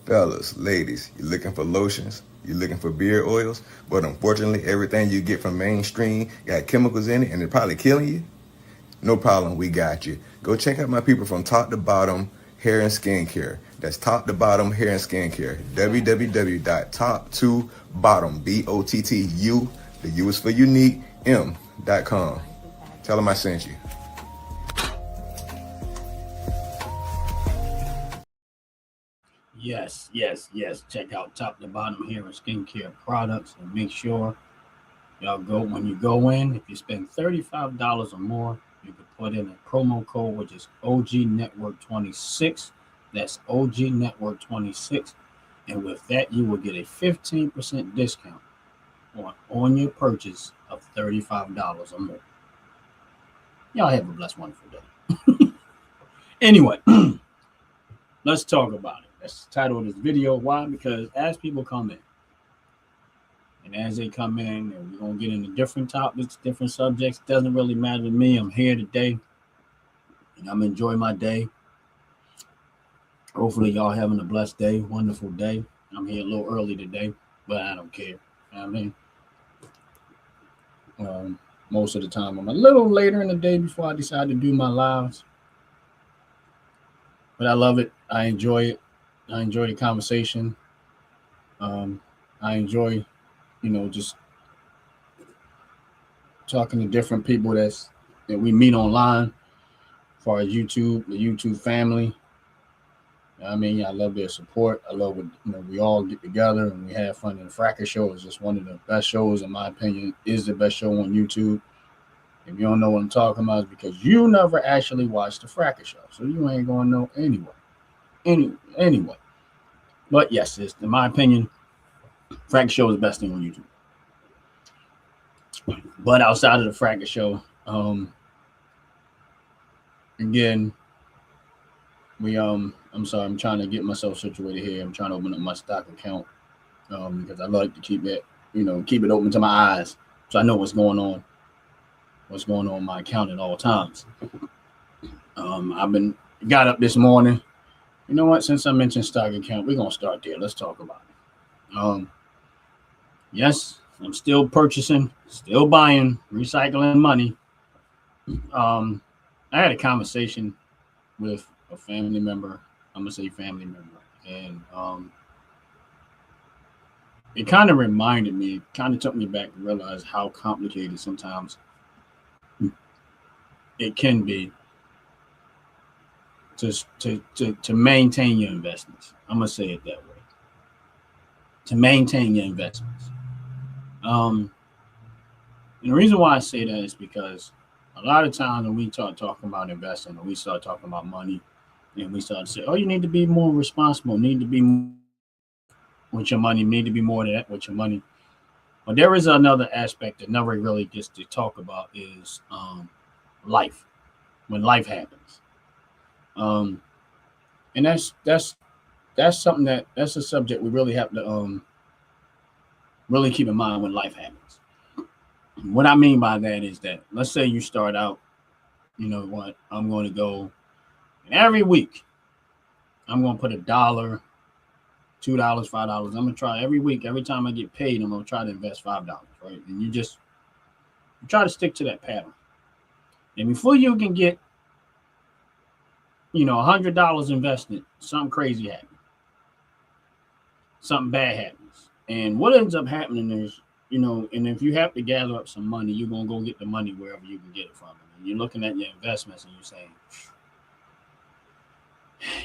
Fellas, ladies, you looking for lotions? You looking for beard oils? But unfortunately, everything you get from mainstream got chemicals in it and they're probably killing you? No problem, we got you. Go check out my people from Top to Bottom Hair and Skincare. That's Top to Bottom Hair and Skincare. www.top2bottom, BOTTU, the U is for unique, M.com. Tell them I sent you. Yes. Check out Top to Bottom Hair and Skincare products, and make sure y'all go when you go in. If you spend $35 or more, you can put in a promo code which is OG Network 26. That's OG Network 26, and with that you will get a 15% discount on your purchase of $35 or more. Y'all have a blessed, wonderful day. Anyway, let's talk about it. That's the title of this video. Why? Because as people come in, and as they come in, and we're gonna get into different topics, different subjects. Doesn't really matter to me. I'm here today, and I'm enjoying my day. Hopefully, y'all having a blessed day, wonderful day. I'm here a little early today, but I don't care. You know what I mean, most of the time, I'm a little later in the day before I decide to do my lives. But I love it. I enjoy it. I enjoy the conversation. Um, I enjoy, just talking to different people that we meet online, as far as YouTube, the YouTube family. I mean, I love their support. I love when we all get together and we have fun. And the Fracker Show is just one of the best shows, in my opinion. Is the best show on YouTube. If you don't know what I'm talking about, it's because you never actually watched the Fracker Show, so you ain't gonna know anyway. But yes, it's in my opinion, Fracker Show is the best thing on YouTube. But outside of the Fracker Show, again, I'm sorry, I'm trying to get myself situated here. I'm trying to open up my stock account because I like to keep it open to my eyes, so I know what's going on in my account at all times. Got up this morning. You know what? Since I mentioned stock account, we're gonna start there. Let's talk about it. Yes, I'm still purchasing, still buying, recycling money. I had a conversation with a family member. I'm gonna say family member, and it kind of reminded me, kind of took me back to realize how complicated sometimes it can be to maintain your investments. I'm gonna say it that way. To maintain your investments. And the reason why I say that is because a lot of times when we start talking about investing, or we start talking about money, and we start to say, "Oh, you need to be more responsible. Need to be more with your money. Need to be more than that with your money." But there is another aspect that nobody really gets to talk about is life. When life happens, and that's something that's a subject we really have to really keep in mind when life happens. What I mean by that is that, let's say you start out, you know what, I'm going to go, and every week I'm going to put $1, $2, $5. I'm going to try every week, every time I get paid, I'm going to try to invest $5, right? And you try to stick to that pattern. And before you can get, $100 invested, something crazy happens. Something bad happens. And what ends up happening is, and if you have to gather up some money, you're going to go get the money wherever you can get it from. And you're looking at your investments and you're saying,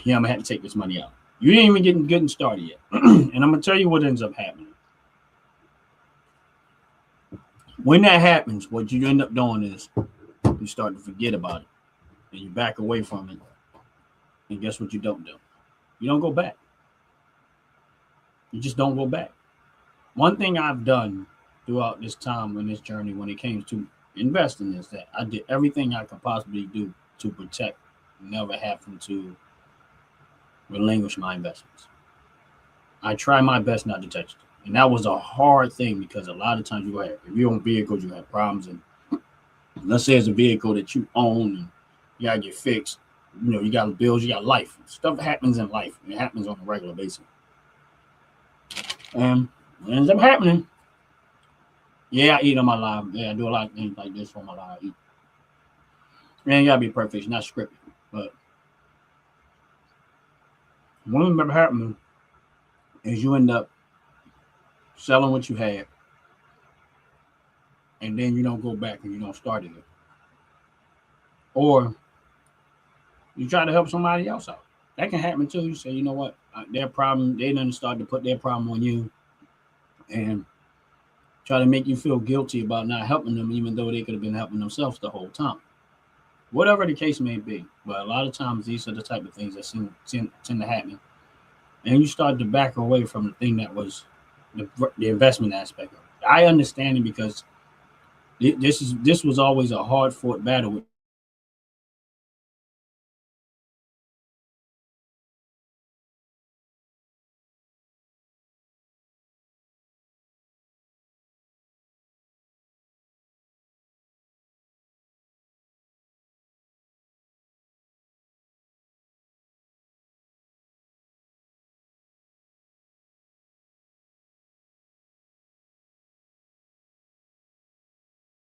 yeah, I'm going to have to take this money out. You ain't even getting started yet. And I'm going to tell you what ends up happening. When that happens, what you end up doing is you start to forget about it and you back away from it. And guess what you don't do? You don't go back. You just don't go back. One thing I've done throughout this time in this journey when it came to investing is that I did everything I could possibly do to protect, never having to relinquish my investments. I try my best not to touch it. And that was a hard thing because a lot of times if you own vehicles, you have problems. And let's say it's a vehicle that you own and you got to get fixed. You got bills, you got life. Stuff happens in life. It happens on a regular basis. And what ends up happening, yeah, I eat on my live. Yeah, I do a lot of things like this on my live. I eat. Man, you gotta be perfect, it's not scripted. But what ends up happening is you end up selling what you had, and then you don't go back and you don't start it. Or you try to help somebody else out. That can happen too. You say, you know what, their problem, they didn't start to put their problem on you and try to make you feel guilty about not helping them, even though they could have been helping themselves the whole time. Whatever the case may be. But a lot of times, these are the type of things that tend to happen. And you start to back away from the thing that was the investment aspect of it. I understand it because this was always a hard fought battle with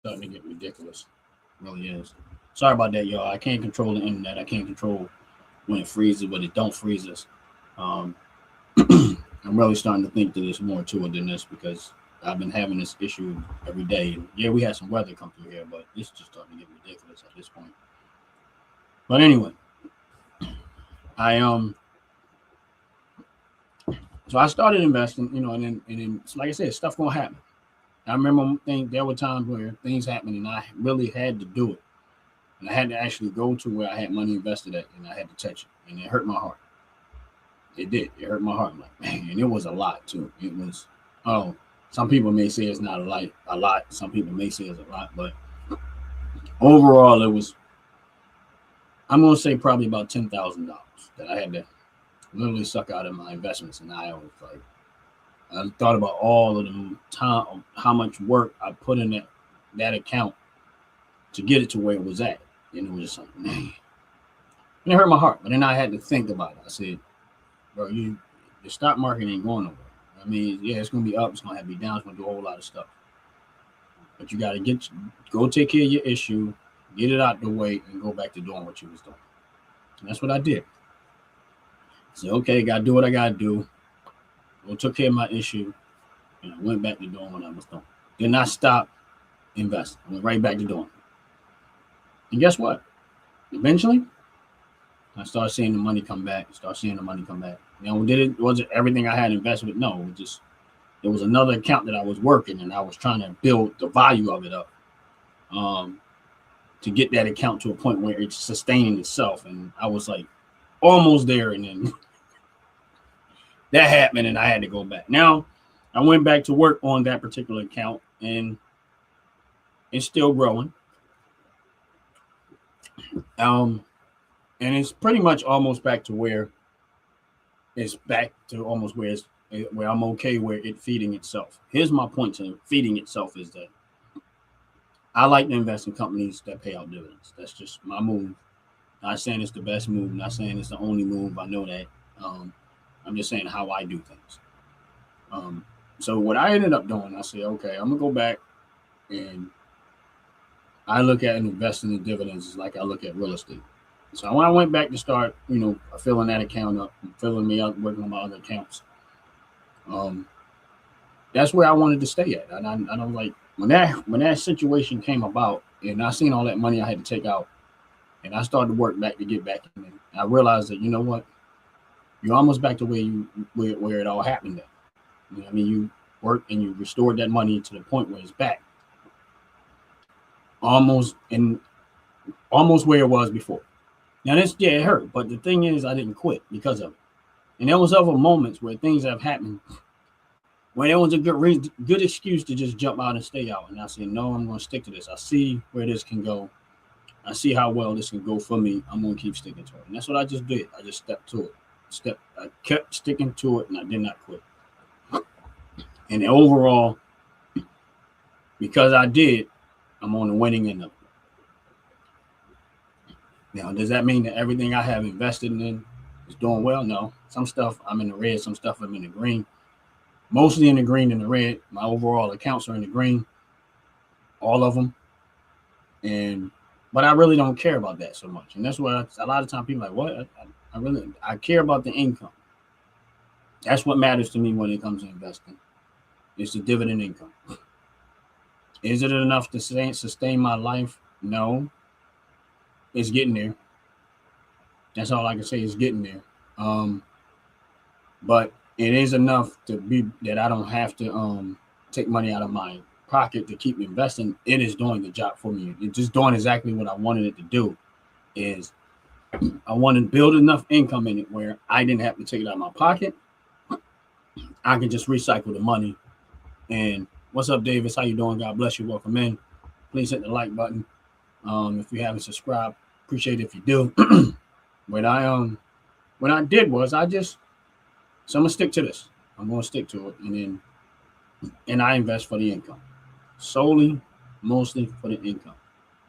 starting to get ridiculous. It really is. Sorry about that, y'all. I can't control the internet. I can't control when it freezes, but it don't freeze us. Um, I'm really starting to think that there's more to it than this because I've been having this issue every day. And yeah, we had some weather come through here, but it's just starting to get ridiculous at this point. But anyway, I so I started investing, and then like I said, stuff gonna happen. I remember there were times where things happened and I really had to do it. And I had to actually go to where I had money invested at and I had to touch it. And it hurt my heart. It did. It hurt my heart. I'm like, man, and it was a lot too. It was, oh, some people may say it's not a lot. Some people may say it's a lot, but overall it was, I'm gonna say probably about $10,000 that I had to literally suck out of my investments. And I was like, I thought about all of the time, how much work I put in that account to get it to where it was at. And it was just like, man. And it hurt my heart. But then I had to think about it. I said, bro, the stock market ain't going nowhere. I mean, yeah, it's gonna be up, it's gonna have to be down, it's gonna do a whole lot of stuff. But you gotta go take care of your issue, get it out the way, and go back to doing what you was doing. And that's what I did. I said, okay, gotta do what I gotta do. Go took care of my issue, and I went back to doing what I was doing. Did not stop investing. I went right back to doing it. And guess what? Eventually, I started seeing the money come back. Was it everything I had invested with? No, there was another account that I was working, and I was trying to build the value of it up to get that account to a point where it's sustaining itself. And I was like almost there, and then that happened, and I had to go back. Now, I went back to work on that particular account, and it's still growing. And it's pretty much almost back to where where I'm okay where it feeding itself. Here's my point to feeding itself is that I like to invest in companies that pay out dividends. That's just my move. Not saying it's the best move, not saying it's the only move. I know that. I'm just saying how I do things. So what I ended up doing, I said, okay, I'm gonna go back and I look at investing in dividends like I look at real estate. So when I went back to start, filling that account up, filling me up, working on my other accounts, that's where I wanted to stay at. And I don't like when that situation came about, and I seen all that money I had to take out, and I started to work back to get back in. And I realized that you're almost back to where it all happened at. You worked and you restored that money to the point where it's back, almost where it was before. Now it hurt, but the thing is, I didn't quit because of it. And there was other moments where things have happened where there was a good excuse to just jump out and stay out. And I said, no, I'm going to stick to this. I see where this can go. I see how well this can go for me. I'm going to keep sticking to it. And that's what I just did. I just stepped to it. I kept sticking to it, and I did not quit. And overall, because I did, I'm on the winning end of it. Now, does that mean that everything I have invested in is doing well? No. Some stuff I'm in the red, some stuff I'm in the green. mostly in the green and the red. My overall accounts are in the green, all of them. But I really don't care about that so much. And that's why a lot of times people are like, what? I care about the income. That's what matters to me when it comes to investing. It's the dividend income. Is it enough to sustain my life? No. It's getting there. That's all I can say. It's getting there. But it is enough to be that I don't have to take money out of my pocket to keep investing. It is doing the job for me. It's just doing exactly what I wanted it to do. Is I want to build enough income in it where I didn't have to take it out of my pocket. I can just recycle the money. And what's up, Davis? How you doing? God bless you. Welcome in. Please hit the like button. If you haven't subscribed, appreciate it if you do. What I did was so I'm gonna stick to this. I'm gonna stick to it, and I invest for the income, solely, mostly for the income.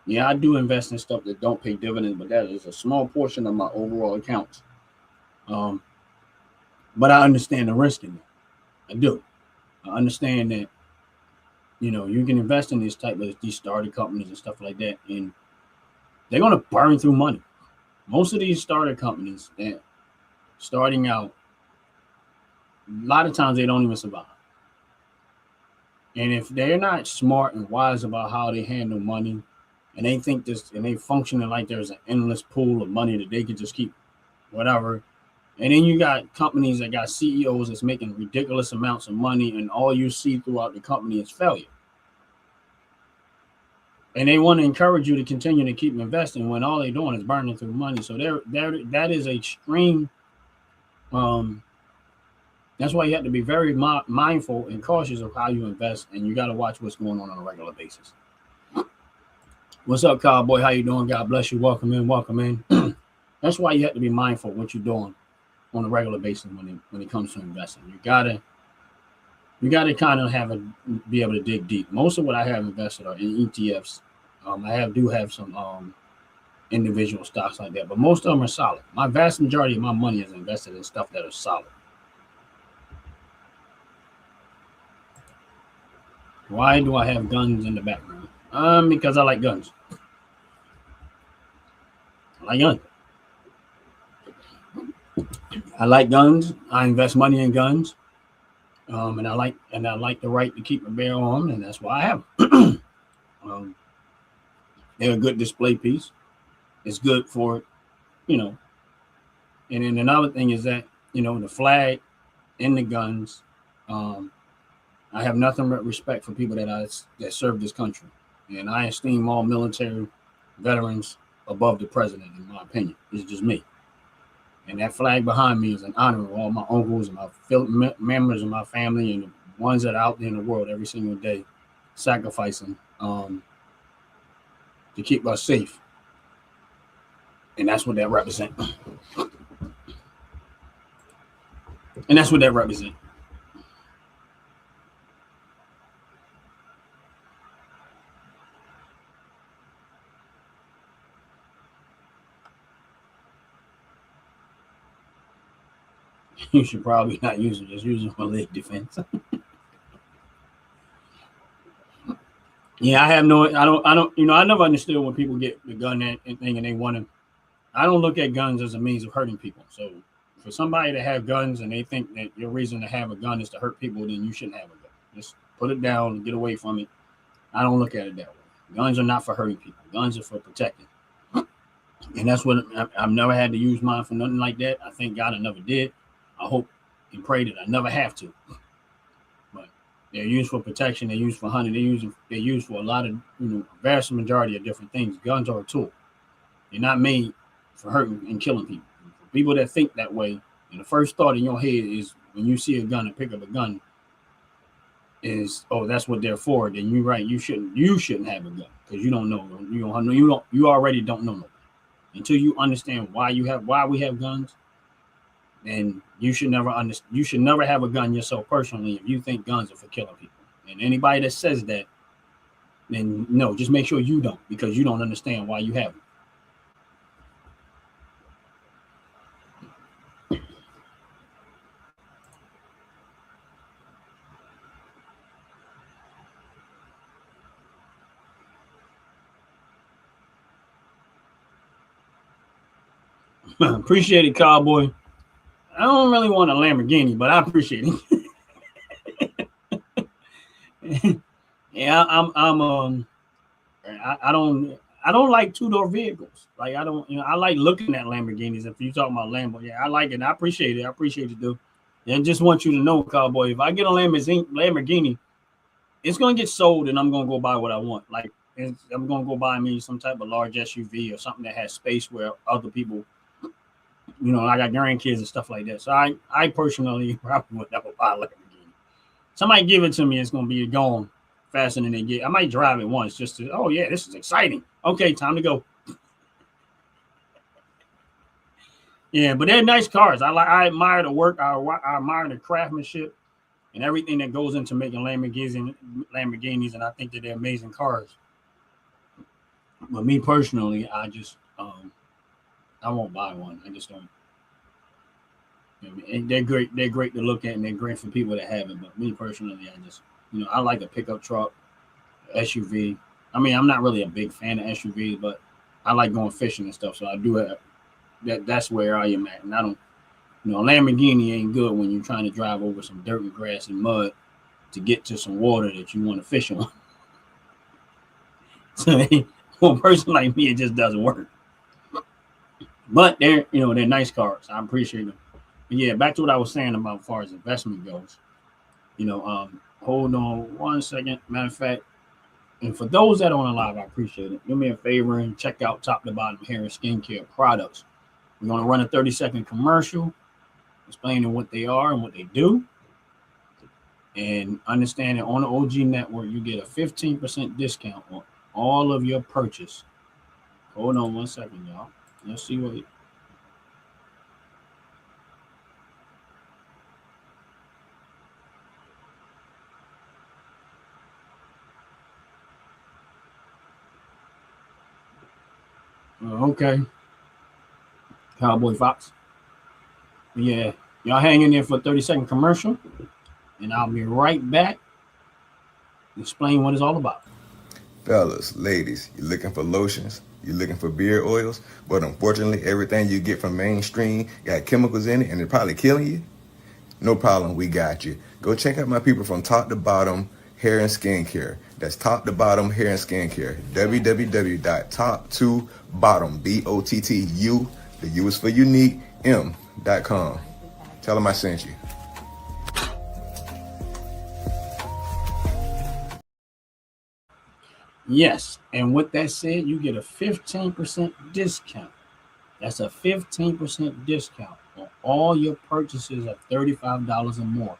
Yeah, I do invest in stuff that don't pay dividends, but that is a small portion of my overall accounts. But I understand the risk in that. I do. I understand that, you can invest in these startup companies and stuff like that, and they're gonna burn through money. Most of these startup companies that starting out, a lot of times they don't even survive. And if they're not smart and wise about how they handle money, and they think this, and they functioning like there's an endless pool of money that they can just keep whatever. And then you got companies that got CEOs that's making ridiculous amounts of money, and all you see throughout the company is failure. And they want to encourage you to continue to keep investing when all they're doing is burning through money. So that is extreme. That's why you have to be very mindful and cautious of how you invest, and you got to watch what's going on a regular basis. What's up, Cowboy? How you doing? God bless you. Welcome in. Welcome in. That's why you have to be mindful of what you're doing on a regular basis when it comes to investing. You gotta kind of be able to dig deep. Most of what I have invested are in ETFs. I do have some individual stocks like that, but most of them are solid. My vast majority of my money is invested in stuff that are solid. Why do I have guns in the background? Because I like guns. I like guns. I invest money in guns. And I like the right to keep a bear on, and that's why I have them. They're a good display piece. It's good for, And then another thing is that, the flag and the guns. I have nothing but respect for people that serve this country, and I esteem all military veterans above the president, in my opinion. It's just me. And that flag behind me is an honor of all my uncles and my members of my family and the ones that are out there in the world every single day sacrificing to keep us safe. And that's what that represents. You should probably not use it. Just use it for leg defense. Yeah, I never understood when people get the gun and thing and they want to. I don't look at guns as a means of hurting people. So for somebody to have guns and they think that your reason to have a gun is to hurt people, then you shouldn't have a gun. Just put it down and get away from it. I don't look at it that way. Guns are not for hurting people. Guns are for protecting. And that's what I've never had to use mine for nothing like that. I thank God I never did. I hope and pray that I never have to. But they're used for protection. They're used for hunting. They're used for a lot of, vast majority of different things. Guns are a tool. They're not made for hurting and killing people. For people that think that way, and the first thought in your head is when you see a gun and pick up a gun is, oh, that's what they're for. Then you're right. You shouldn't have a gun because you don't know. You already don't know nobody. Until you understand why we have guns, then you should never have a gun yourself personally if you think guns are for killing people. And anybody that says that, then no, just make sure you don't, because you don't understand why you have them. Appreciate it, Cowboy. I don't really want a Lamborghini, but I appreciate it. Yeah, I don't like two-door vehicles. Like I don't, I like looking at Lamborghinis. If you talking about Lambo, yeah, I like it. I appreciate it. I appreciate it, dude. And just want you to know, Cowboy, if I get a Lamborghini, it's gonna get sold, and I'm gonna go buy what I want. Like I'm gonna go buy me some type of large SUV or something that has space where other people, I got grandkids and stuff like that. So I personally probably would never buy a Lamborghini. Somebody give it to me, it's gonna be gone faster than they get. I might drive it once just to, oh yeah, this is exciting. Okay, time to go. Yeah, but they're nice cars. I admire the work. I admire the craftsmanship and everything that goes into making Lamborghinis, and I think that they're amazing cars. But me personally, I won't buy one. I just don't. And they're great. They're great to look at, and they're great for people that have it. But me personally, I just, I like a pickup truck, SUV. I mean, I'm not really a big fan of SUVs, but I like going fishing and stuff. So I do have that. That's where I am at. And I don't, Lamborghini ain't good when you're trying to drive over some dirt and grass and mud to get to some water that you want to fish on. So one person like me, it just doesn't work. But they're nice cars. I appreciate them. But yeah, back to what I was saying about as far as investment goes. Hold on one second. Matter of fact, and for those that are on the live, I appreciate it. Do me a favor and check out Top to Bottom Hair and Skincare Products. We're going to run a 30-second commercial explaining what they are and what they do. And understand that on the OG Network, you get a 15% discount on all of your purchase. Hold on one second, y'all. Let's see what. Okay. Cowboy Fox. Yeah. Y'all hang in there for a 30-second commercial, and I'll be right back. Explain what it's all about. Fellas, ladies, you're looking for lotions, you're looking for beard oils, but unfortunately, everything you get from mainstream got chemicals in it and they're probably killing you? No problem, we got you. Go check out my people from Top to Bottom Hair and Skincare. That's Top to Bottom Hair and Skincare. www.top2bottom, BOTTU, the U is for unique, M.com. Tell them I sent you. Yes, and with that said, you get a 15% discount. That's a 15% discount on all your purchases of $35 or more.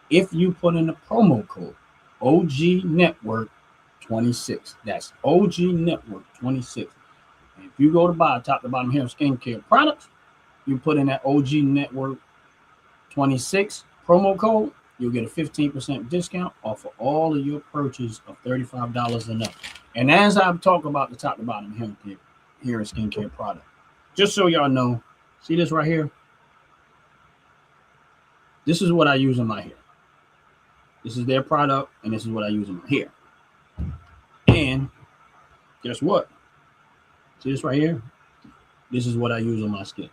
If you put in the promo code OG Network 26, that's OG Network 26. And if you go to buy Top to Bottom Hair Skincare Products, you put in that OG Network 26 promo code, you'll get a 15% discount off of all of your purchase of $35 and up. And as I talk about the Top to Bottom hair and skincare product, just so y'all know, see this right here? This is what I use in my hair. This is their product, and this is what I use in my hair. And guess what? See this right here? This is what I use on my skin.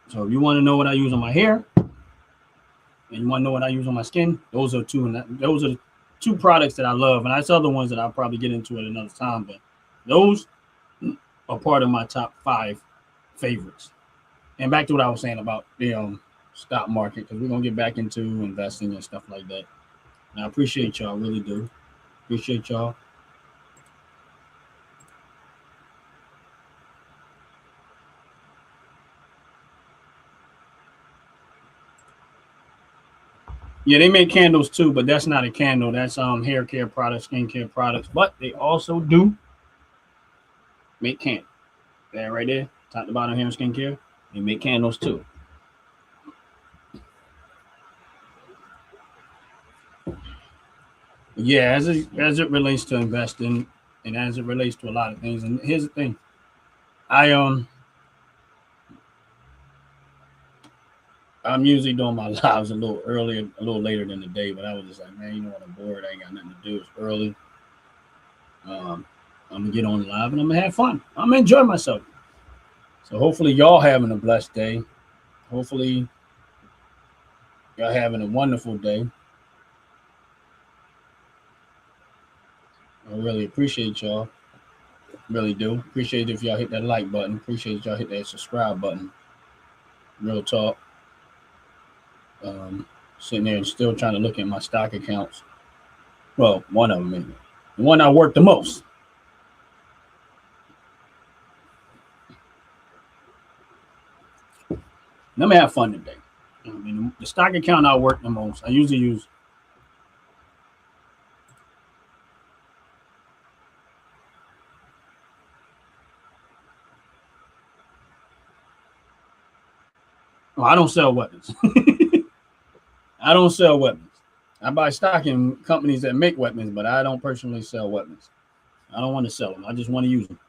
So if you want to know what I use on my hair, and you want to know what I use on my skin, those are the two products that I love. And there's other ones that I'll probably get into at another time, but those are part of my top 5 favorites. And back to what I was saying about the stock market, because we're going to get back into investing and stuff like that. And I appreciate y'all, really do. Appreciate y'all. Yeah, they make candles too, but that's not a candle. That's hair care products, skincare products. But they also do make candles. That right there, Top to Bottom hair and skincare. They make candles too. Yeah, as it relates to investing and as it relates to a lot of things. And here's the thing. I'm usually doing my lives a little earlier, a little later than the day, but I was just like, man, you know what, I'm bored. I ain't got nothing to do. It's early. I'm gonna get on live and I'm gonna have fun. I'm gonna enjoy myself. So hopefully y'all having a blessed day. Hopefully y'all having a wonderful day. I really appreciate y'all. Really do. Appreciate if y'all hit that like button. Appreciate y'all hit that subscribe button. Real talk. Sitting there and still trying to look at my stock accounts. Well, one of them anyway. The one I work the most. Let me have fun today. I mean, the stock account I work the most, I usually use. Oh, I don't sell weapons. I don't sell weapons. I buy stock in companies that make weapons, but I don't personally sell weapons. I don't want to sell them. I just want to use them.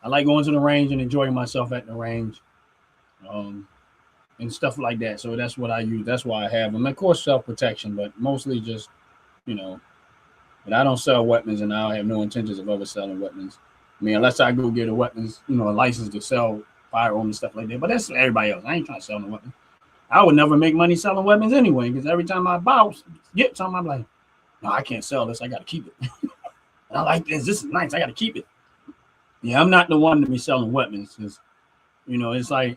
I like going to the range and enjoying myself at the range, and stuff like that. So that's what I use. That's why I have them. Of course, self-protection, but mostly just, you know, but I don't sell weapons, and I have no intentions of ever selling weapons. I mean, unless I go get a weapons, a license to sell firearms and stuff like that. But that's everybody else. I ain't trying to sell no weapons. I would never make money selling weapons anyway, because every time I get something, I'm like, no, I can't sell this. I got to keep it. And I like this. This is nice. I got to keep it. Yeah, I'm not the one to be selling weapons, because, it's like,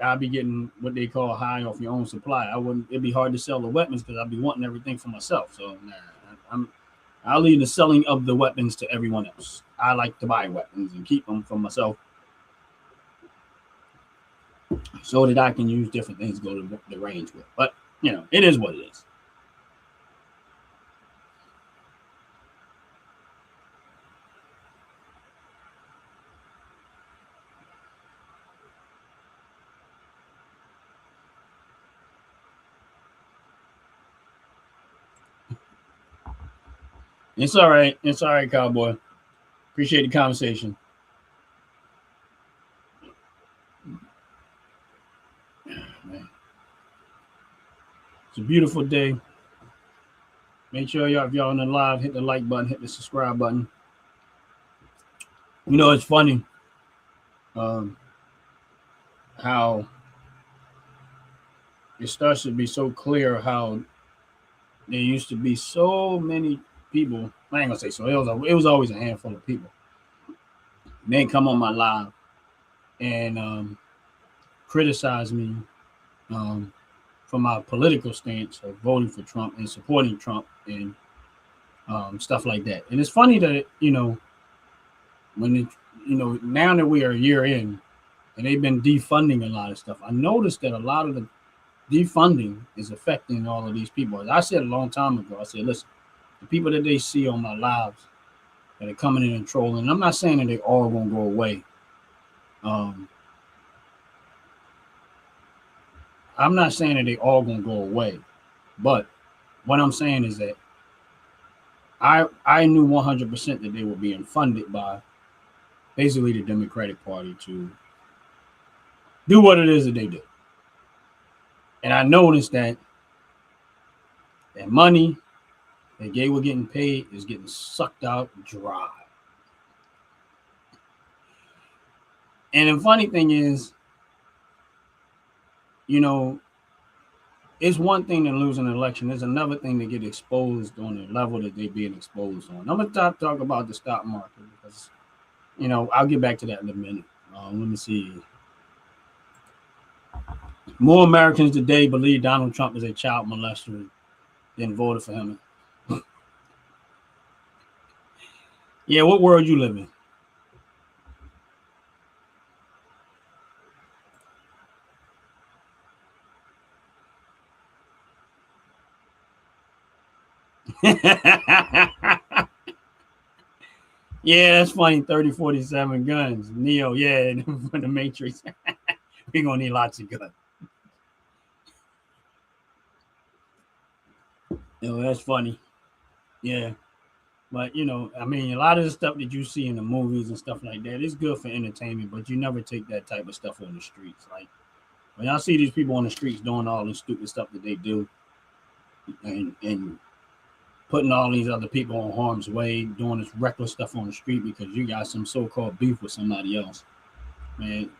I'll be getting what they call high off your own supply. It'd be hard to sell the weapons because I'll be wanting everything for myself. So I'll leave the selling of the weapons to everyone else. I like to buy weapons and keep them for myself, so that I can use different things to go to the range with. But, it is what it is. It's all right. It's all right, cowboy. Appreciate the conversation. Man. It's a beautiful day. Make sure if y'all on the live, hit the like button, hit the subscribe button. It's funny how it starts to be so clear how there used to be so many people. I ain't gonna say so. It was always a handful of people. They come on my live and criticize me for my political stance of voting for Trump and supporting Trump and stuff like that. And it's funny that now that we are a year in and they've been defunding a lot of stuff, I noticed that a lot of the defunding is affecting all of these people. As I said a long time ago, I said, listen, the people that they see on my lives that are coming in and trolling, and I'm not saying that they all gonna go away. I'm not saying that they all gonna go away, but what I'm saying is that I knew 100% that they were being funded by basically the Democratic Party to do what it is that they do. And I noticed that money that they were getting paid is getting sucked out dry. And the funny thing is, it's one thing to lose an election. There's another thing to get exposed on the level that they're being exposed on. I'm going to talk about the stock market because, I'll get back to that in a minute. Let me see. More Americans today believe Donald Trump is a child molester than voted for him. Yeah, what world you live in? Yeah, that's funny. 3047 guns. Neo, yeah, for the Matrix. We're going to need lots of guns. That's funny. Yeah. But, I mean, a lot of the stuff that you see in the movies and stuff like that is good for entertainment, but you never take that type of stuff on the streets. Like, when y'all see these people on the streets doing all the stupid stuff that they do and putting all these other people in harm's way, doing this reckless stuff on the street because you got some so-called beef with somebody else. Man,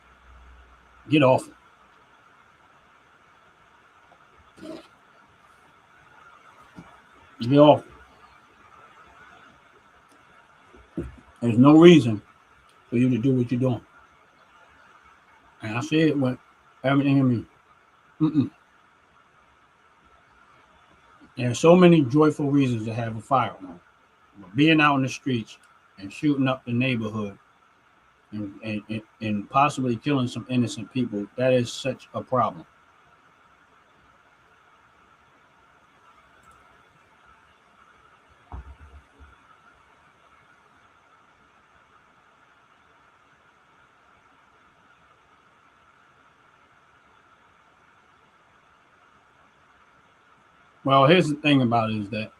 get off it. Get off it. There's no reason for you to do what you're doing. And I say it with everything in me. There are so many joyful reasons to have a firearm. But being out in the streets and shooting up the neighborhood and possibly killing some innocent people, that is such a problem. Well, here's the thing about it is that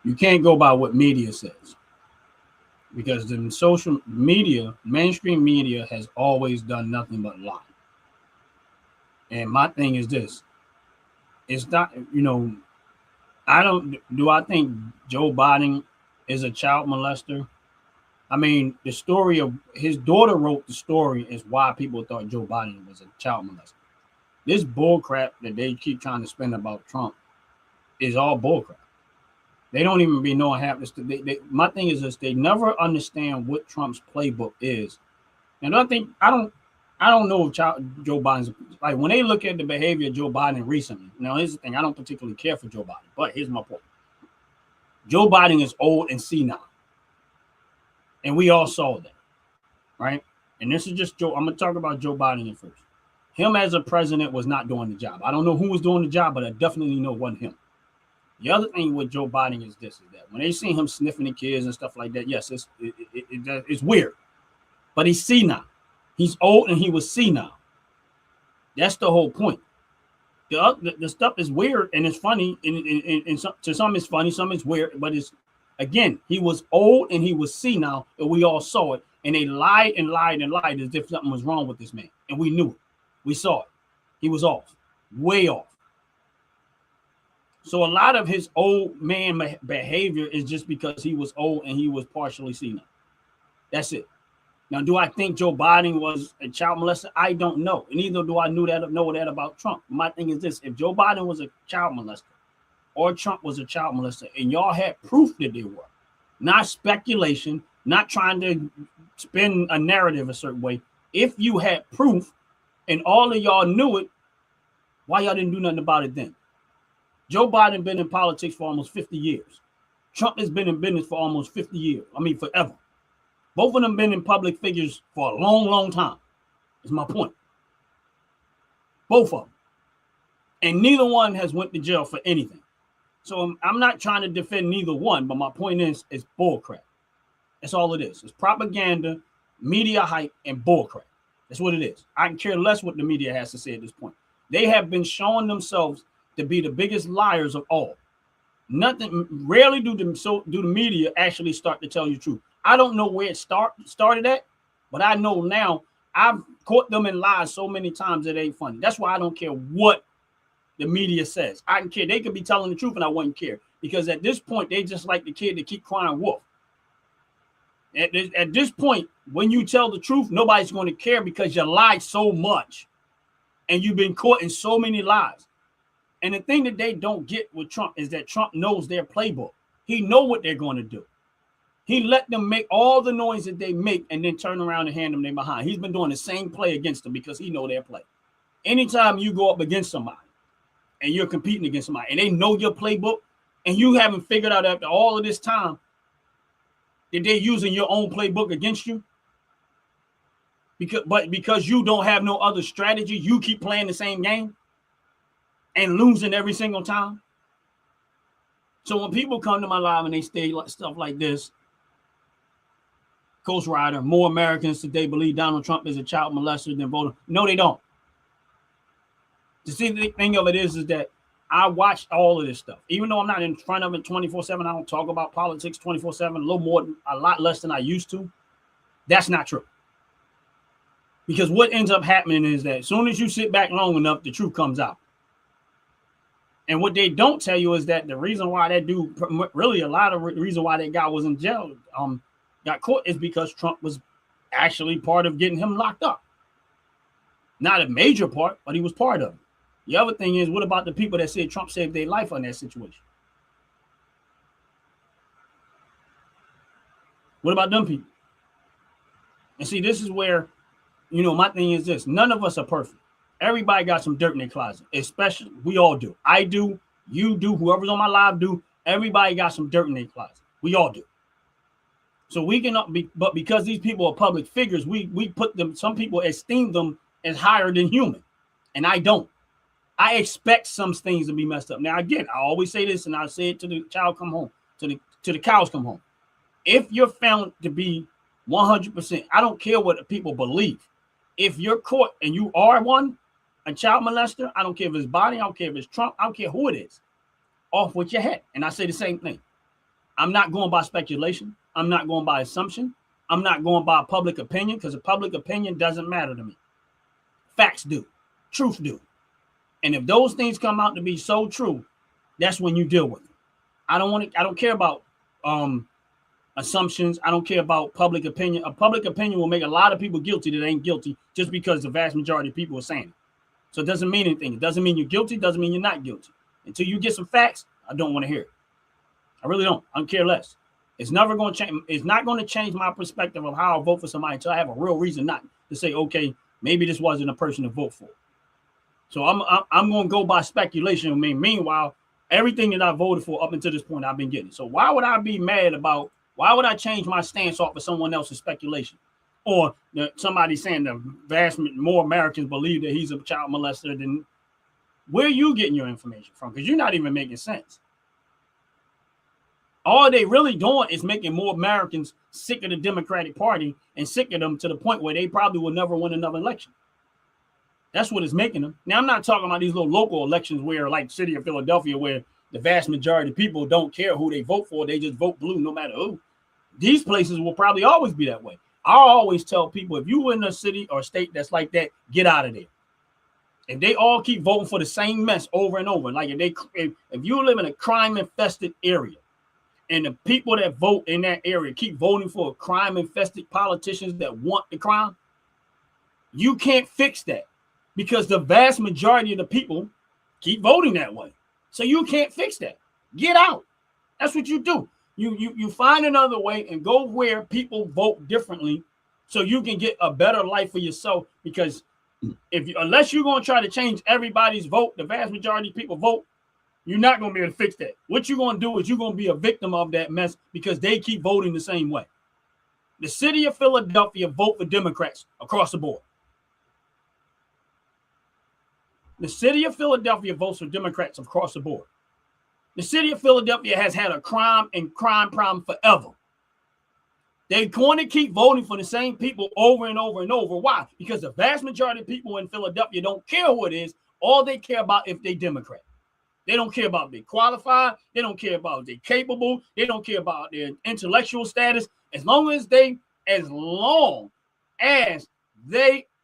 you can't go by what media says, because the social media, mainstream media, has always done nothing but lie. And my thing is this: it's not, I think Joe Biden is a child molester? I mean, the story of his daughter wrote the story is why people thought Joe Biden was a child molester. This bull crap that they keep trying to spin about Trump is all bull crap. They don't even be knowing half this. My thing is this: they never understand what Trump's playbook is. And I don't know if Joe Biden's like, when they look at the behavior of Joe Biden recently. Now, here's the thing: I don't particularly care for Joe Biden, but here's my point: Joe Biden is old and senile, and we all saw that, right? And this is just Joe. I'm gonna talk about Joe Biden at first. Him as a president was not doing the job. I don't know who was doing the job, but I definitely know it wasn't him. The other thing with Joe Biden is this: is that when they see him sniffing the kids and stuff like that, yes, it's weird, but he's senile. He's old and he was senile. That's the whole point. The stuff is weird and it's funny, and to some it's funny, some it's weird, but it's, again, he was old and he was senile, and we all saw it. And they lied and lied and lied as if something was wrong with this man, and we knew it. We saw it. He was off, way off. So a lot of his old man behavior is just because he was old and he was partially senile. That's it. Now, do I think Joe Biden was a child molester? I don't know. And neither do I know that about Trump. My thing is this: if Joe Biden was a child molester or Trump was a child molester, and y'all had proof that they were, not speculation, not trying to spin a narrative a certain way. If you had proof and all of y'all knew it, why y'all didn't do nothing about it then? Joe Biden been in politics for almost 50 years. Trump has been in business for almost 50 years. I mean, forever. Both of them been in public figures for a long, long time. Is my point. Both of them. And neither one has went to jail for anything. So I'm not trying to defend neither one, but my point is, it's bullcrap. That's all it is. It's propaganda, media hype, and bullcrap. That's what it is. I can care less what the media has to say at this point. They have been showing themselves to be the biggest liars of all. Rarely do the media actually start to tell you the truth. I don't know where it started at, but I know now I've caught them in lies so many times that it ain't funny. That's why I don't care what the media says. I don't care. They could be telling the truth and I wouldn't care, because at this point, they just like the kid that keep crying wolf. At this point, when you tell the truth, nobody's going to care because you lied so much and you've been caught in so many lies. And the thing that they don't get with Trump is that Trump knows their playbook. He knows what they're going to do. He let them make all the noise that they make and then turn around and hand them their behind. He's been doing the same play against them because he know their play. Anytime you go up against somebody and you're competing against somebody and they know your playbook and you haven't figured out after all of this time that they're using your own playbook against you, because you don't have no other strategy, you keep playing the same game and losing every single time. So when people come to my live and they say stuff like this, Coach Ryder, more Americans today believe Donald Trump is a child molester than voter. No, they don't. The thing of it is that I watched all of this stuff. Even though I'm not in front of it 24/7, I don't talk about politics 24/7, a lot less than I used to. That's not true. Because what ends up happening is that as soon as you sit back long enough, the truth comes out. And what they don't tell you is that the reason why that dude, really a lot of reason why that guy was in jail, got caught, is because Trump was actually part of getting him locked up. Not a major part, but he was part of it. The other thing is, what about the people that said Trump saved their life on that situation? What about them people? And see, this is where, my thing is this. None of us are perfect. Everybody got some dirt in their closet, especially we all do. I do, you do, whoever's on my live do. Everybody got some dirt in their closet. We all do. So we cannot be, but because these people are public figures, we put them, some people esteem them as higher than human. And I don't. I expect some things to be messed up. Now, again, I always say this, and I say it to the child come home, to the cows come home. If you're found to be 100%, I don't care what people believe. If you're caught and you are a child molester, I don't care if it's Biden, I don't care if it's Trump, I don't care who it is, off with your head. And I say the same thing. I'm not going by speculation. I'm not going by assumption. I'm not going by public opinion, because a public opinion doesn't matter to me. Facts do. Truth do. And if those things come out to be so true, that's when you deal with them. I don't care about assumptions. I don't care about public opinion. A public opinion will make a lot of people guilty that ain't guilty just because the vast majority of people are saying it. So it doesn't mean anything. It doesn't mean you're guilty. It doesn't mean you're not guilty. Until you get some facts, I don't want to hear it. I really don't. I don't care less. It's never going to change. It's not going to change my perspective of how I vote for somebody until I have a real reason not to say, okay, maybe this wasn't a person to vote for. So I'm going to go by speculation. I mean, meanwhile, everything that I voted for up until this point, I've been getting. So why would I be mad about? Why would I change my stance off of someone else's speculation, or somebody saying the vast more Americans believe that he's a child molester than? Where are you getting your information from? Because you're not even making sense. All they really doing is making more Americans sick of the Democratic Party and sick of them to the point where they probably will never win another election. That's what it's making them. Now, I'm not talking about these little local elections where, like city of Philadelphia, where the vast majority of people don't care who they vote for. They just vote blue no matter who. These places will probably always be that way. I always tell people, if you in a city or state that's like that, get out of there. If they all keep voting for the same mess over and over, like if you live in a crime-infested area, and the people that vote in that area keep voting for crime-infested politicians that want the crime, you can't fix that because the vast majority of the people keep voting that way. So you can't fix that. Get out. That's what you do. You find another way and go where people vote differently so you can get a better life for yourself, because unless you're going to try to change everybody's vote, the vast majority of people vote, you're not going to be able to fix that. What you're going to do is you're going to be a victim of that mess because they keep voting the same way. The city of Philadelphia vote for Democrats across the board. The city of Philadelphia votes for Democrats across the board. The city of Philadelphia has had a crime problem forever. They're going to keep voting for the same people over and over and over. Why? Because the vast majority of people in Philadelphia don't care who it is. All they care about if they Democrat. They don't care about being qualified. They don't care about if they're capable. They don't care about their intellectual status. As long as they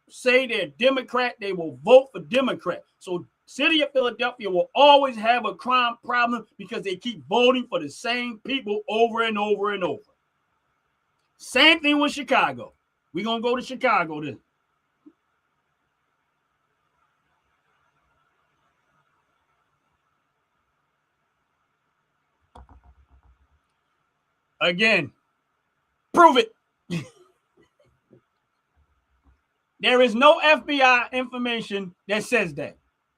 say they're Democrat, they will vote for Democrat. So city of Philadelphia will always have a crime problem because they keep voting for the same people over and over and over. Same thing with Chicago. We're going to go to Chicago then. Again, prove it. There is no FBI information that says that.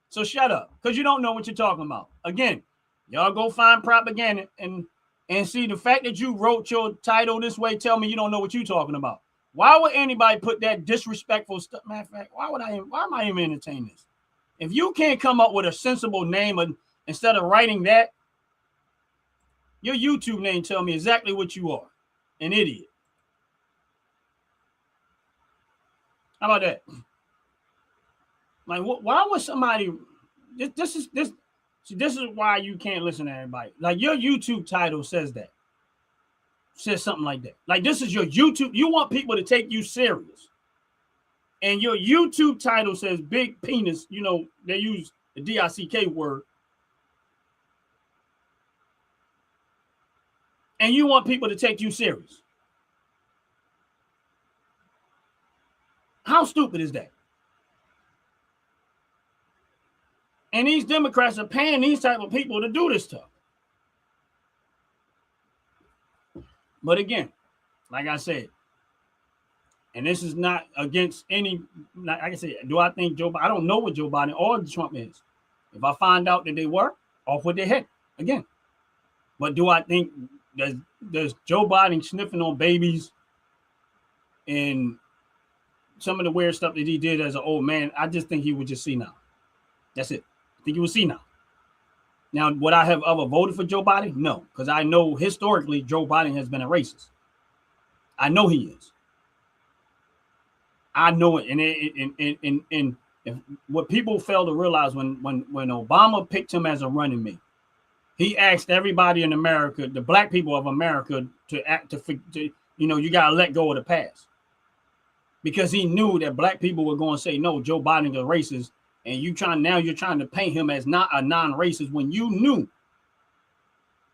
So shut up, because you don't know what you're talking about. Again, y'all go find propaganda and see the fact that you wrote your title this way, tell me you don't know what you're talking about. Why would anybody put that disrespectful stuff? Matter of fact, why am I even entertaining this? If you can't come up with a sensible name instead of writing that, your YouTube name tell me exactly what you are. An idiot. How about that? Like, why would somebody? This is why you can't listen to everybody. Like, your YouTube title says that. Says something like that. Like, this is your YouTube. You want people to take you serious. And your YouTube title says big penis. You know, they use the DICK word. And you want people to take you serious. How stupid is that? And these Democrats are paying these type of people to do this stuff. But again, like I said, and this is not against any, like I said, do I think Joe Biden? I don't know what Joe Biden or Trump is. If I find out that they were, off with their head again. But do I think does Joe Biden sniffing on babies and some of the weird stuff that he did as an old man? I just think he would just see now. That's it. I think he would see now. Now, would I have ever voted for Joe Biden? No, because I know historically Joe Biden has been a racist. I know he is. I know it. And if what people fail to realize when Obama picked him as a running mate, he asked everybody in America, the black people of America, to you got to let go of the past. Because he knew that black people were going to say, no, Joe Biden is a racist. And you're trying to paint him as not a non-racist when you knew,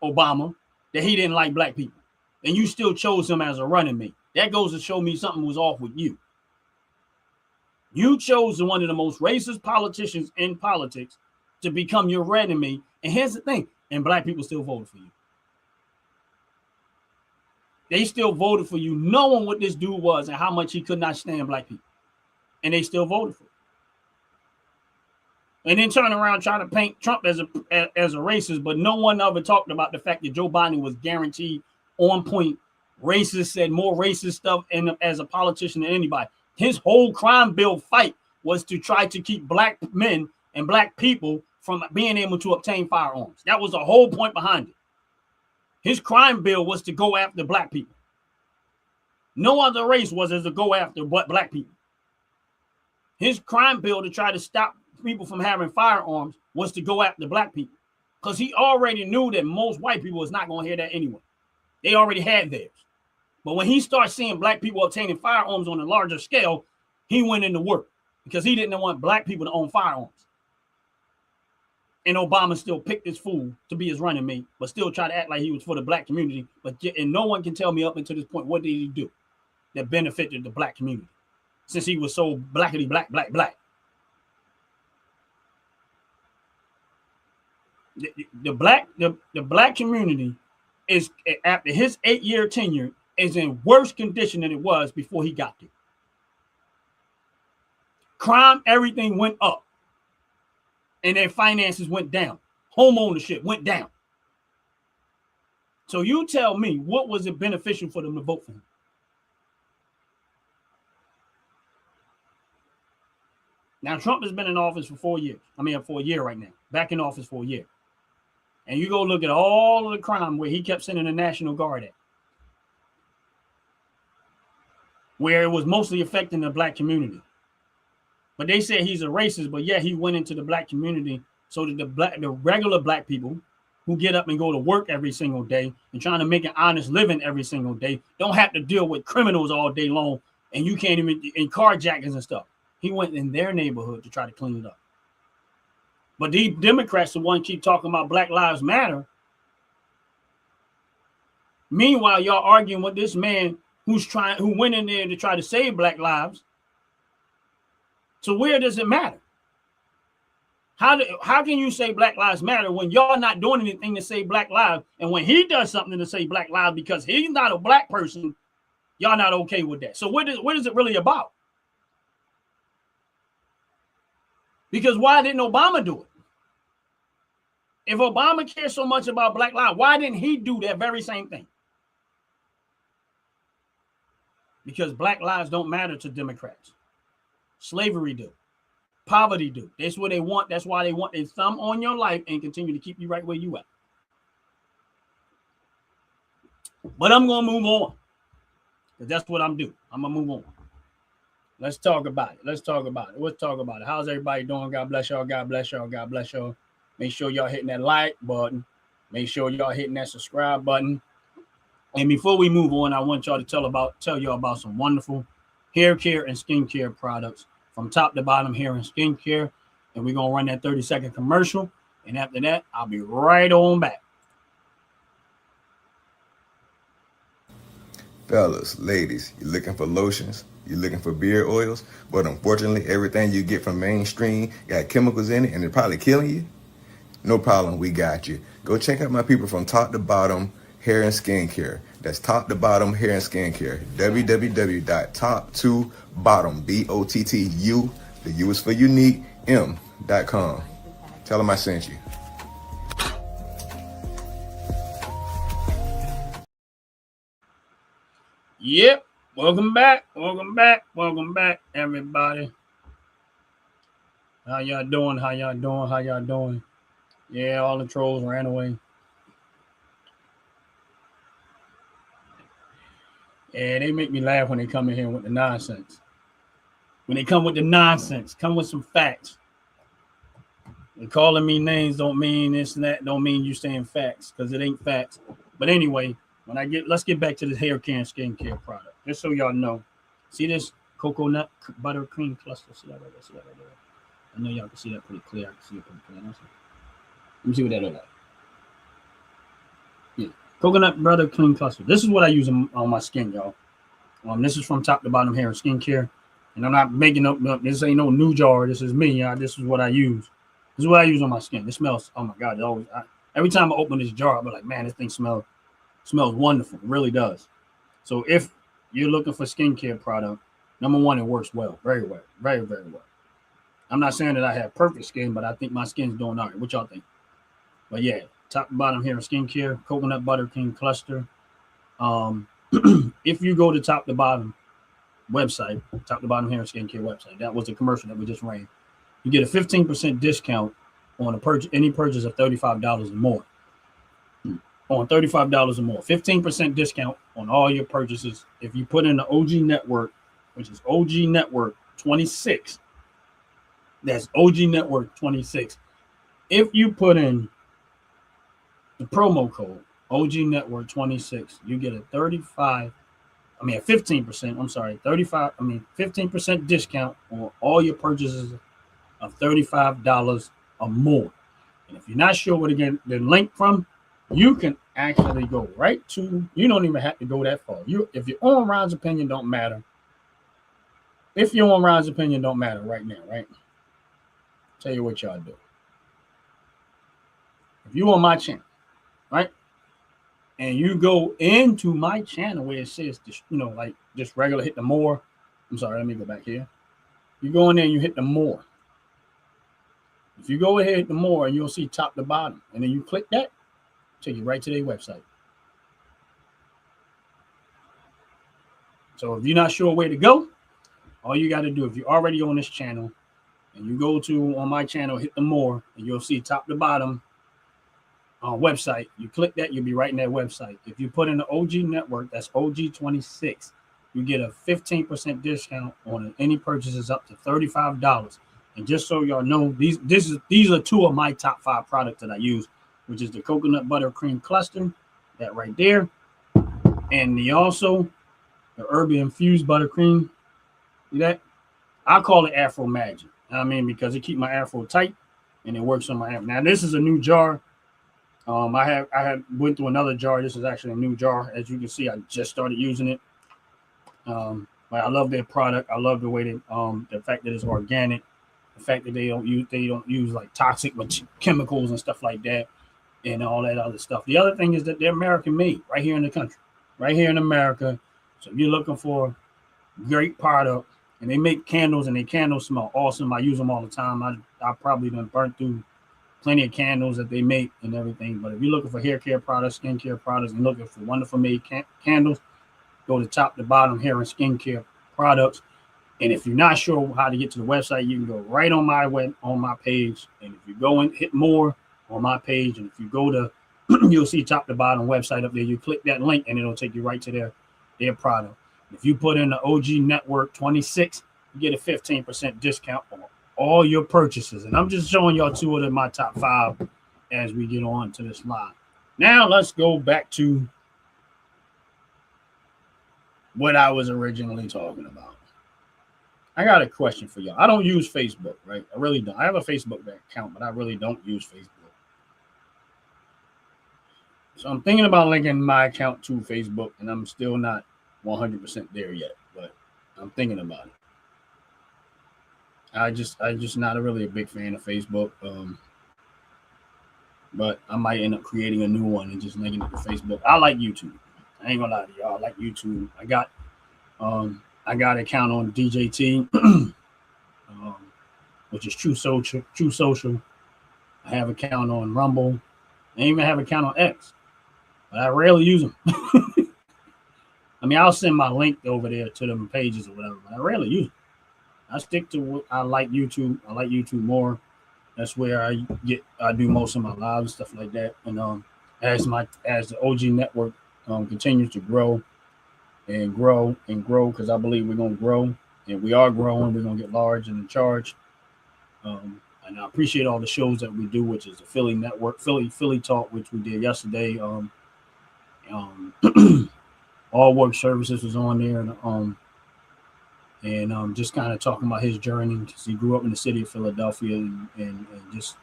Obama, that he didn't like black people. And you still chose him as a running mate. That goes to show me something was off with you. You chose one of the most racist politicians in politics to become your running mate. And here's the thing, and black people still voted for you. They still voted for you, knowing what this dude was and how much he could not stand black people. And they still voted for him. And then turn around trying to paint Trump as a racist, but no one ever talked about the fact that Joe Biden was guaranteed on point racist, said more racist stuff as a politician than anybody. His whole crime bill fight was to try to keep black men and black people from being able to obtain firearms. That was the whole point behind it. His crime bill was to go after black people. No other race was as to go after but black people. His crime bill to try to stop people from having firearms was to go after black people, because he already knew that most white people was not going to hear that anyway. They already had theirs. But when he started seeing black people obtaining firearms on a larger scale, he went into work because he didn't want black people to own firearms. And Obama still picked this fool to be his running mate, but still tried to act like he was for the black community. And no one can tell me up until this point, what did he do that benefited the black community, since he was so blackity black. The black community is, after his 8-year tenure, is in worse condition than it was before he got there. Crime, everything went up, and their finances went down. Home ownership went down. So you tell me, what was it beneficial for them to vote for him? Now, Trump has been in office for 4 years. For a year right now. Back in office for a year. And you go look at all of the crime where he kept sending the National Guard at, where it was mostly affecting the black community. But they said he's a racist, but yeah, he went into the black community so that the regular black people who get up and go to work every single day and trying to make an honest living every single day don't have to deal with criminals all day long, and you can't even, in carjackings and stuff. He went in their neighborhood to try to clean it up. But these Democrats, the one keep talking about Black Lives Matter. Meanwhile, y'all arguing with this man who went in there to try to save black lives. So where does it matter? How can you say Black Lives Matter when y'all not doing anything to save black lives? And when he does something to save black lives because he's not a black person, y'all not okay with that. So what is it really about? Because why didn't Obama do it? If Obama cares so much about black lives, why didn't he do that very same thing? Because black lives don't matter to Democrats. Slavery do. Poverty do. That's what they want. That's why they want their thumb on your life and continue to keep you right where you at. But I'm going to move on. Because that's what I'm doing. I'm going to move on. Let's talk about it. Let's talk about it. How's everybody doing? God bless y'all. God bless y'all. God bless y'all. Make sure y'all hitting that like button. Make sure y'all hitting that subscribe button. And before we move on, I want y'all to tell y'all about some wonderful hair care and skincare products from top to bottom hair and skincare. And we're going to run that 30-second commercial. And after that, I'll be right on back. Fellas, ladies, you looking for lotions? You looking for beard oils? But unfortunately, everything you get from mainstream got chemicals in it and they're probably killing you? No problem, we got you. Go check out my people from Top to Bottom Hair and Skincare. That's Top to Bottom Hair and Skincare. www.top2bottom, BOTTU, the U is for unique, M.com. Tell them I sent you. Yep. Welcome back, everybody. How y'all doing? Yeah, all the trolls ran away. Yeah, they make me laugh when they come in here with the nonsense. When they come with the nonsense, come with some facts. And calling me names don't mean this and that, don't mean you saying facts, because it ain't facts. But anyway, let's get back to the hair care and skincare product. Just so y'all know. See this coconut butter cream cluster? See that right there? I know y'all can see that pretty clear. I can see it pretty clear. Let me see what that looks like. Yeah. Coconut butter cream cluster. This is what I use on my skin, y'all. This is from Top to Bottom Hair and Skincare. And I'm not making up. This ain't no new jar. This is me. This is what I use. This is what I use on my skin. It smells. Oh my God! Every time I open this jar, I'm like, man, this thing smells wonderful. It really does. So if you're looking for skincare product, number one, it works well, very well, very, very well. I'm not saying that I have perfect skin, but I think my skin's doing all right. What y'all think? But yeah, Top to Bottom Hair and Skincare, coconut butter cream cluster. If you go to Top to Bottom website, Top to Bottom Hair and Skincare website, that was the commercial that we just ran. You get a 15% discount on any purchase of $35 or more. On $35 or more, 15% discount on all your purchases. If you put in the OG Network, which is OG Network 26, that's OG Network 26. If you put in the promo code OG Network 26, you get a 15% discount on all your purchases of $35 or more. And if you're not sure where to get the link from, you can actually go right to, you don't even have to go that far. If you're on Ron's Opinion, don't matter. If you're on Ron's Opinion, don't matter right now, right? Tell you what y'all do. If you on my channel, right? And you go into my channel where it says, like just regular, hit the more. I'm sorry, let me go back here. You go in there and you hit the more. If you go ahead and hit the more, and you'll see Top to Bottom, and then you click that, take you right to their website. So if you're not sure where to go, all you got to do, if you're already on this channel, and you go on my channel, hit the more, and you'll see Top to Bottom website. You click that, you'll be right in that website. If you put in the OG Network, that's OG 26, you get a 15% discount on any purchases up to $35. And just so y'all know, these are two of my top 5 products that I use, which is the coconut butter cream cluster, that right there, and the herb infused buttercream. See that? I call it Afro Magic. Because it keeps my afro tight and it works on my afro. Now this is a new jar. I went through another jar. This is actually a new jar. As you can see, I just started using it. But I love their product. I love the way that the fact that it's organic, the fact that they don't use like toxic chemicals and stuff like that, and all that other stuff. The other thing is that they're American made, right here in the country, right here in America. So if you're looking for great product, and they make candles, and their candles smell awesome. I use them all the time. I probably done burnt through plenty of candles that they make and everything. But if you're looking for hair care products, skincare products, and looking for wonderful made candles, go to Top to Bottom Hair and Skincare products. And if you're not sure how to get to the website, you can go right on my page. And if you go and hit more on my page, and if you go to, you'll see Top to Bottom website up there. You click that link, and it'll take you right to their product. If you put in the OG Network 26, you get a 15% discount on all your purchases. And I'm just showing y'all two of my top 5 as we get on to this live. Now let's go back to what I was originally talking about. I got a question for y'all. I don't use Facebook, right? I really don't. I have a Facebook account, but I really don't use Facebook. So I'm thinking about linking my account to Facebook, and I'm still not 100% there yet, but I'm thinking about it. I just not really a big fan of Facebook. But I might end up creating a new one and just linking it to Facebook. I like YouTube. I ain't gonna lie to y'all. I like YouTube. I got an account on DJT, which is True Social. True Social. I have an account on Rumble. I even have an account on X, but I rarely use them. I mean, I'll send my link over there to them pages or whatever, but I rarely use them. I stick to what I like YouTube. I like YouTube more. That's where I do most of my lives and stuff like that. And as the OG network continues to grow, because I believe we're gonna grow, and we are growing. We're gonna get large and in charge. And I appreciate all the shows that we do, which is the Philly Network, Philly Talk, which we did yesterday. All Work Services was on there, and just kind of talking about his journey, because he grew up in the city of Philadelphia, and just,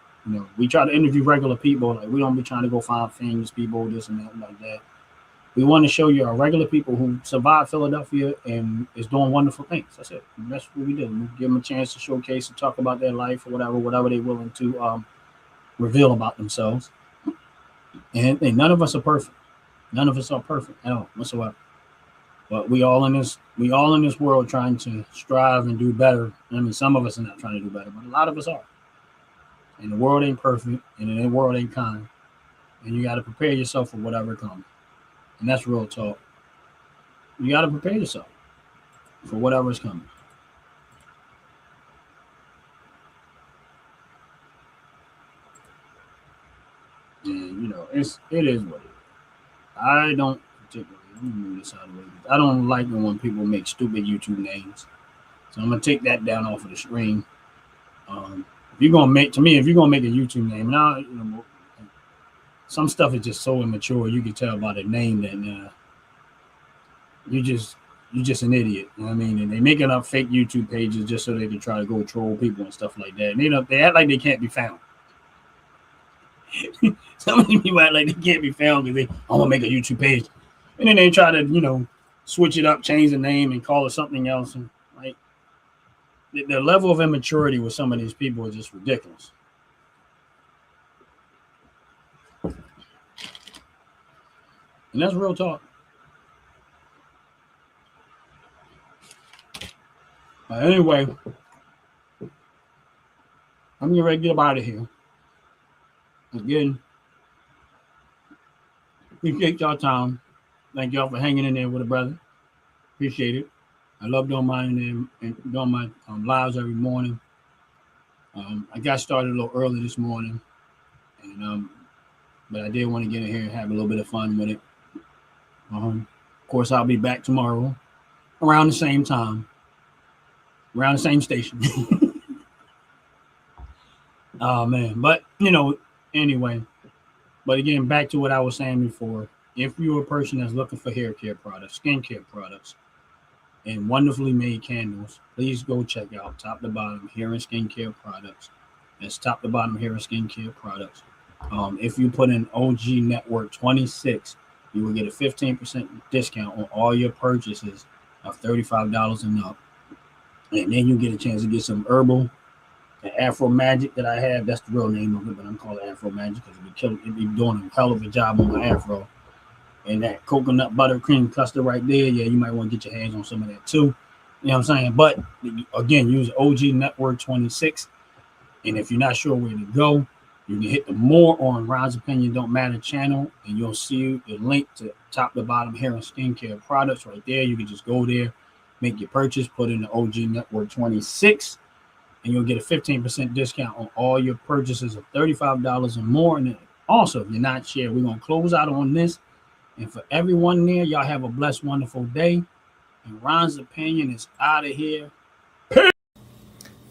we try to interview regular people. Like, we don't be trying to go find famous people, this and that, like that. We want to show you our regular people who survived Philadelphia and is doing wonderful things. That's it. And that's what we do. We give them a chance to showcase and talk about their life or whatever they're willing to reveal about themselves. And none of us are perfect. None of us are perfect at all whatsoever. But we all in this world trying to strive and do better. I mean, some of us are not trying to do better, but a lot of us are. And the world ain't perfect, and the world ain't kind. And you got to prepare yourself for whatever comes. And that's real talk. You got to prepare yourself for whatever's coming. And, it is what it is. I don't particularly, let me move this out of the way. I don't like it when people make stupid YouTube names. So I'm going to take that down off of the screen. If you're going to make a YouTube name, and some stuff is just so immature. You can tell by the name that you're just an idiot. You know what I mean? And they making up fake YouTube pages just so they can try to go troll people and stuff like that. And they act like they can't be found. Some of these people act like they can't be found because I'm gonna make a YouTube page, and then they try to switch it up, change the name, and call it something else. And like the level of immaturity with some of these people is just ridiculous. And that's real talk. Anyway, I'm getting ready to get up out of here. Again, appreciate y'all time. Thank y'all for hanging in there with a brother. Appreciate it. I love doing mine and doing my lives every morning. I got started a little early this morning, and but I did want to get in here and have a little bit of fun with it. Of course, I'll be back tomorrow around the same time, around the same station. Oh man, but anyway. But again, back to what I was saying before. If you're a person that's looking for hair care products, skincare products, and wonderfully made candles, please go check out Top to Bottom Hair and Skincare Products. That's Top to Bottom Hair and Skincare Products. If you put in OG Network 26, you will get a 15% discount on all your purchases of $35 and up. And then you get a chance to get some herbal. The Afro Magic that I have, that's the real name of it, but I'm calling it Afro Magic because it'd be doing a hell of a job on my afro. And that coconut buttercream custard right there, yeah, you might want to get your hands on some of that too. You know what I'm saying? But again, use OG Network 26. And if you're not sure where to go, you can hit the More on Ron's Opinion Don't Matter channel, and you'll see the link to Top to Bottom Hair and Skincare Products right there. You can just go there, make your purchase, put in the OG Network 26, and you'll get a 15% discount on all your purchases of $35 or more. And then also, if you're not sure, we're going to close out on this. And for everyone there, y'all have a blessed, wonderful day. And Ron's Opinion is out of here.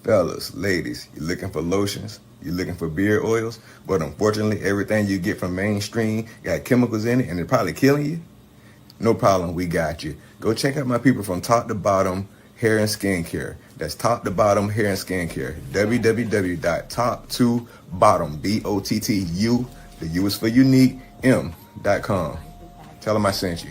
Fellas, ladies, you're looking for lotions, you're looking for beard oils, but unfortunately, everything you get from mainstream got chemicals in it and it's probably killing you? No problem, we got you. Go check out my people from Top to Bottom Hair and Skincare. That's Top to Bottom Hair and Skincare. www.top2bottom, BOTTU, the U is for unique, M.com. Tell them I sent you.